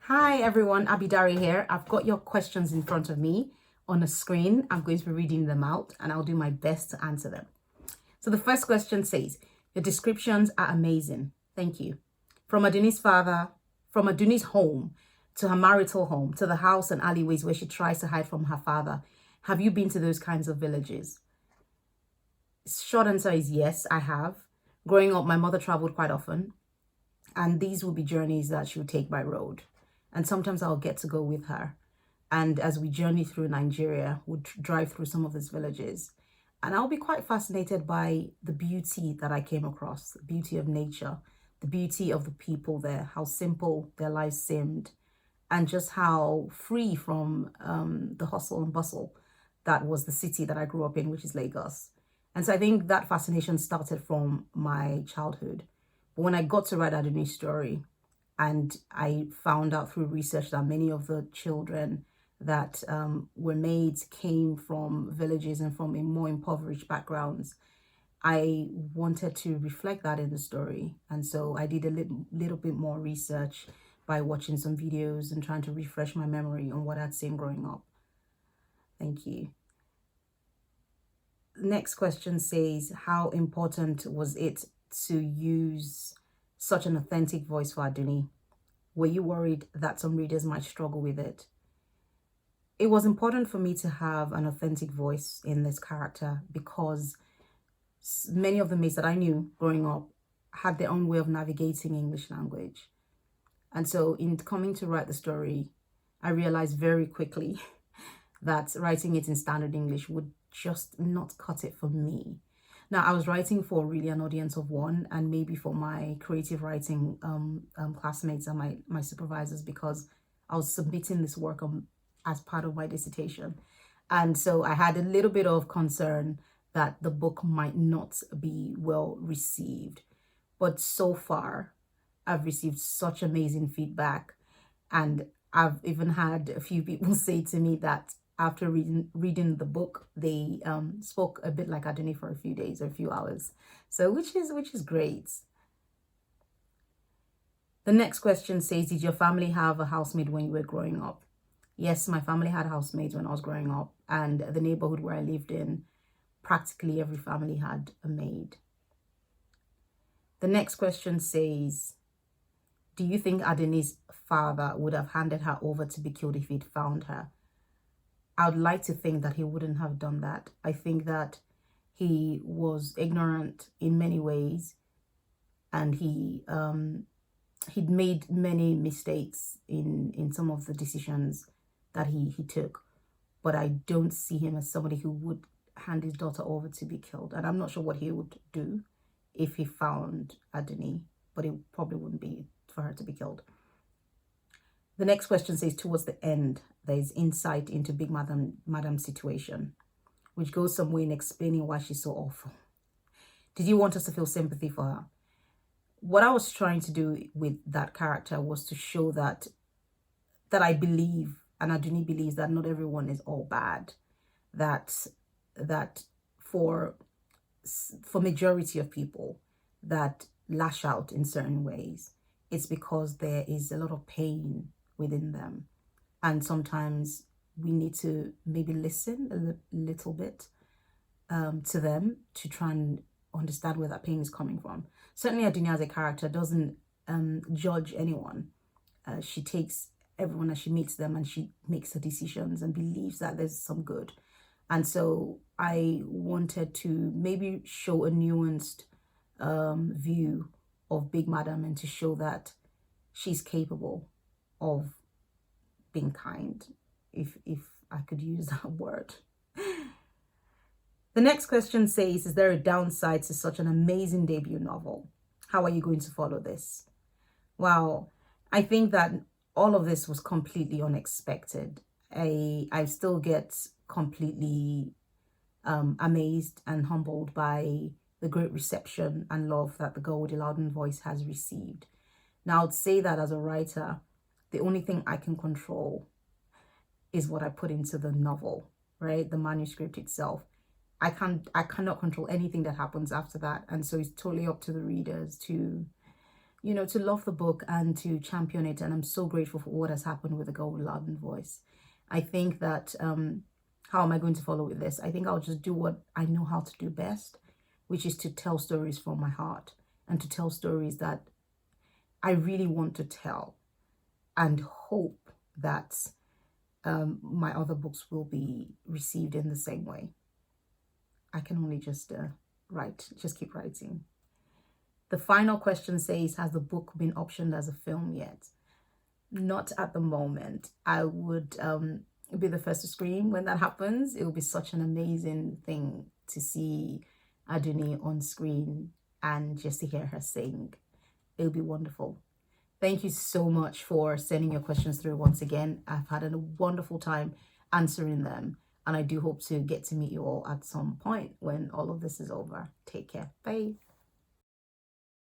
Hi everyone, Abi Daré here. I've got your questions in front of me on the screen. I'm going to be reading them out and I'll do my best to answer them. So the first question says, your descriptions are amazing. Thank you. From Aduni's home to her marital home to the house and alleyways where she tries to hide from her father. Have you been to those kinds of villages? Short answer is yes, I have. Growing up, my mother traveled quite often, and these will be journeys that she would take by road. And sometimes I'll get to go with her. And as we journey through Nigeria, we'll drive through some of these villages. And I'll be quite fascinated by the beauty that I came across, the beauty of nature, the beauty of the people there, how simple their lives seemed, and just how free from the hustle and bustle that was the city that I grew up in, which is Lagos. And so I think that fascination started from my childhood. But when I got to write Aduni's story, and I found out through research that many of the children that were made came from villages and from more impoverished backgrounds, I wanted to reflect that in the story. And so I did a little bit more research by watching some videos and trying to refresh my memory on what I'd seen growing up. Thank you. Next question says, how important was it to use such an authentic voice for Aduni? Were you worried that some readers might struggle with it? It was important for me to have an authentic voice in this character because many of the mates that I knew growing up had their own way of navigating English language. And so in coming to write the story, I realized very quickly that writing it in standard English would just not cut it for me. Now, I was writing for really an audience of one, and maybe for my creative writing classmates and my supervisors, because I was submitting this work as part of my dissertation. And so I had a little bit of concern that the book might not be well received. But so far, I've received such amazing feedback. And I've even had a few people say to me that after reading the book, they spoke a bit like Aduni for a few days or a few hours. So which is great. The next question says, did your family have a housemaid when you were growing up? Yes, my family had housemaids when I was growing up, and the neighborhood where I lived in, practically every family had a maid. The next question says, do you think Aduni's father would have handed her over to be killed if he'd found her? I would like to think that he wouldn't have done that. I think that he was ignorant in many ways, and he'd made many mistakes in some of the decisions that he took. But I don't see him as somebody who would hand his daughter over to be killed. And I'm not sure what he would do if he found Aduni, but it probably wouldn't be for her to be killed. The next question says, towards the end, there's insight into Big Madam's situation, which goes some way in explaining why she's so awful. Did you want us to feel sympathy for her? What I was trying to do with that character was to show that I believe, and Aduni believes, that not everyone is all bad. That for majority of people that lash out in certain ways, it's because there is a lot of pain within them. And sometimes we need to maybe listen a little bit to them to try and understand where that pain is coming from. Certainly Aduni as a character doesn't judge anyone. She takes everyone as she meets them and she makes her decisions and believes that there's some good. And so I wanted to maybe show a nuanced view of Big Madam and to show that she's capable of being kind, if I could use that word. The next question says, is there a downside to such an amazing debut novel? How are you going to follow this? Wow, I think that all of this was completely unexpected. I still get completely amazed and humbled by the great reception and love that the Girl with the Louden Voice has received. Now, I'd say that as a writer, the only thing I can control is what I put into the novel, right? The manuscript itself. I cannot control anything that happens after that. And so it's totally up to the readers to you know, to love the book and to champion it. And I'm so grateful for what has happened with The Girl with Loud Voice. I think that, how am I going to follow with this? I think I'll just do what I know how to do best, which is to tell stories from my heart and to tell stories that I really want to tell, and hope that my other books will be received in the same way. I can only just keep writing. The final question says, has the book been optioned as a film yet? Not at the moment. I would be the first to scream when that happens. It will be such an amazing thing to see Aduni on screen and just to hear her sing. It'll be wonderful. Thank you so much for sending your questions through once again. I've had a wonderful time answering them, and I do hope to get to meet you all at some point when all of this is over. Take care. Bye.